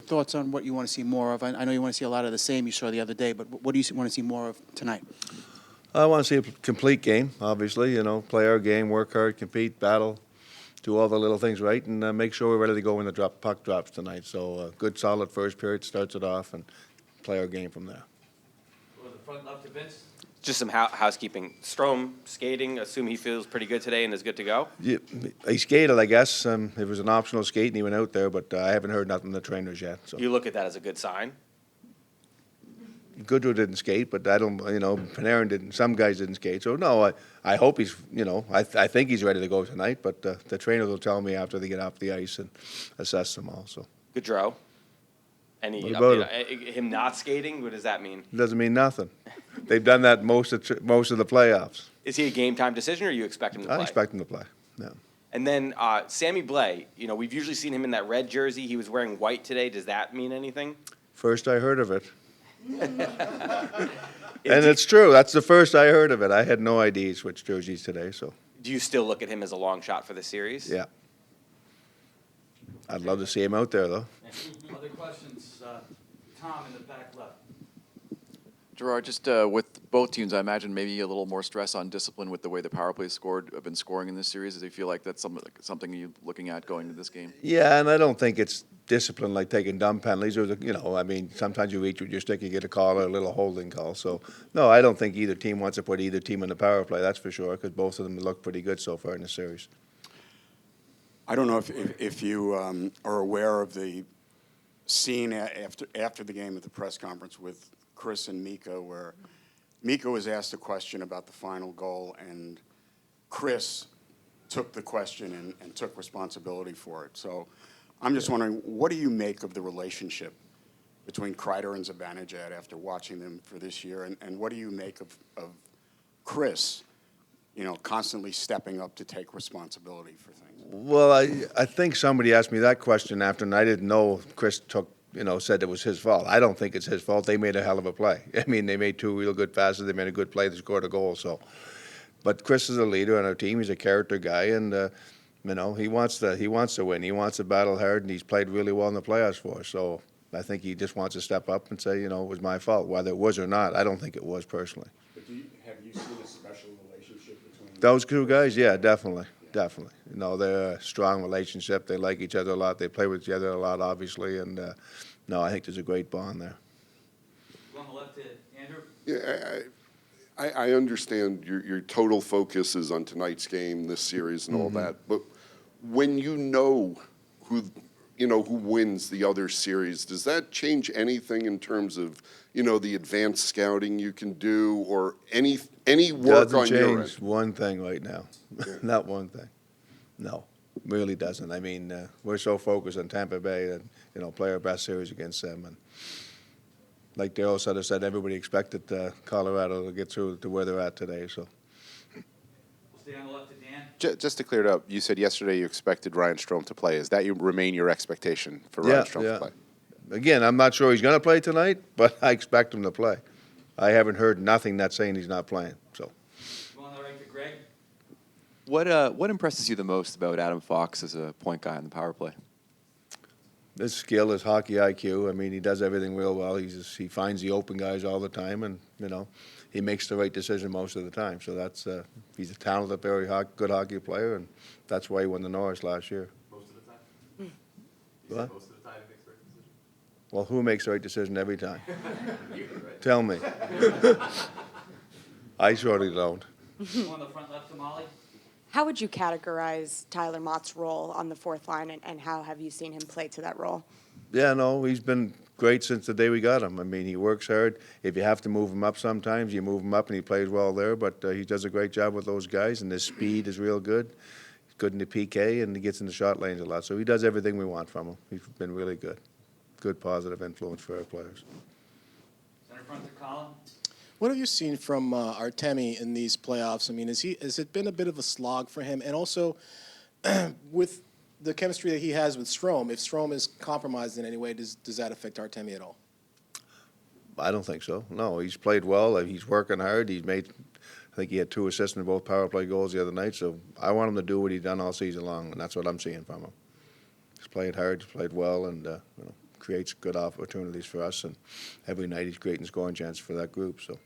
thoughts on what you want to see more of? I know you want to see a lot of the same you saw the other day, but what do you want to see more of tonight? I want to see a complete game, obviously. Play our game, work hard, compete, battle, do all the little things right, and make sure we're ready to go when the puck drops tonight. So good, solid first period starts it off, and play our game from there. Well, the front left to Vince. Just some housekeeping. Strome skating. Assume he feels pretty good today and is good to go. Yeah, he skated, I guess. It was an optional skate, and he went out there, but I haven't heard nothing from the trainers yet. So. You look at that as a good sign. Goodrow didn't skate, but I don't, Panarin didn't. Some guys didn't skate. So, no, I hope he's, I think he's ready to go tonight, but the trainers will tell me after they get off the ice and assess them all. So. Gaudreau. Any What about update? Him not skating? What does that mean? It doesn't mean nothing. They've done that most of the playoffs. Is he a game time decision, or you expect him to play? I expect him to play. Yeah. And then Sammy Blais. We've usually seen him in that red jersey. He was wearing white today. Does that mean anything? First I heard of it. And it's true. That's the first I heard of it. I had no idea he switched jerseys today. So. Do you still look at him as a long shot for the series? Yeah. I'd love to see him out there, though. Other questions? Tom in the back left. Gerard, just with both teams, I imagine maybe a little more stress on discipline with the way the power play have been scoring in this series. Do you feel like that's something you're looking at going into this game? Yeah, and I don't think it's discipline like taking dumb penalties or, sometimes you reach with your stick, you get a call or a little holding call. So, no, I don't think either team wants to put either team in the power play, that's for sure, because both of them look pretty good so far in the series. I don't know if you are aware of the scene after the game at the press conference with Chris and Mika, where Mika was asked a question about the final goal, and Chris took the question and took responsibility for it. So I'm just wondering, what do you make of the relationship between Kreider and Zibanejad after watching them for this year, and what do you make of Chris, constantly stepping up to take responsibility for things? Well, I think somebody asked me that question after, and I didn't know Chris said it was his fault. I don't think it's his fault. They made a hell of a play. I mean, they made two real good passes. They made a good play. They scored a goal. So, but Chris is a leader on our team. He's a character guy, and he wants to win. He wants to battle hard, and he's played really well in the playoffs for us. So I think he just wants to step up and say, it was my fault, whether it was or not. I don't think it was personally. But have you seen a special relationship between Those two guys? Yeah, definitely. Definitely. They're a strong relationship. They like each other a lot. They play with each other a lot, obviously. And, I think there's a great bond there. On the left to Andrew. Yeah, I understand your total focus is on tonight's game, this series, and all that. But when you know who wins the other series, does that change anything in terms of, the advanced scouting you can do or any work on your end? Doesn't change one thing right now. Not one thing. No, really doesn't. I mean, we're so focused on Tampa Bay that, play our best series against them. And like Darryl said, everybody expected Colorado to get through to where they're at today. So. We'll stay on the left to Dan. Just to clear it up, you said yesterday you expected Ryan Strome to play. Is that remain your expectation for Ryan Strome to play? Again, I'm not sure he's going to play tonight, but I expect him to play. I haven't heard nothing that's saying he's not playing. So. On the right to Greg. What impresses you the most about Adam Fox as a point guy on the power play? His skill, his hockey IQ. I mean, he does everything real well. He finds the open guys all the time, and he makes the right decision most of the time. So that's he's a talented, very good hockey player, and that's why he won the Norris last year. Most of the time? What? Most of the time he makes the right decision? Well, who makes the right decision every time? You, right? Tell me. I surely don't. On the front left to Molly. How would you categorize Tyler Mott's role on the fourth line, and how have you seen him play to that role? Yeah, no, he's been great since the day we got him. I mean, he works hard. If you have to move him up sometimes, you move him up, and he plays well there. But he does a great job with those guys, and his speed is real good. He's good in the PK, and he gets in the shot lanes a lot. So he does everything we want from him. He's been really good. Good positive influence for our players. Center front to Colin. What have you seen from Artemi in these playoffs? I mean, has it been a bit of a slog for him? And also, with the chemistry that he has with Strome, if Strome is compromised in any way, does that affect Artemi at all? I don't think so. No, he's played well. He's working hard. He's made, I think he had 2 assists in both power play goals the other night. So I want him to do what he's done all season long, and that's what I'm seeing from him. He's played hard, he's played well, and creates good opportunities for us, and every night he's creating scoring chances for that group, so.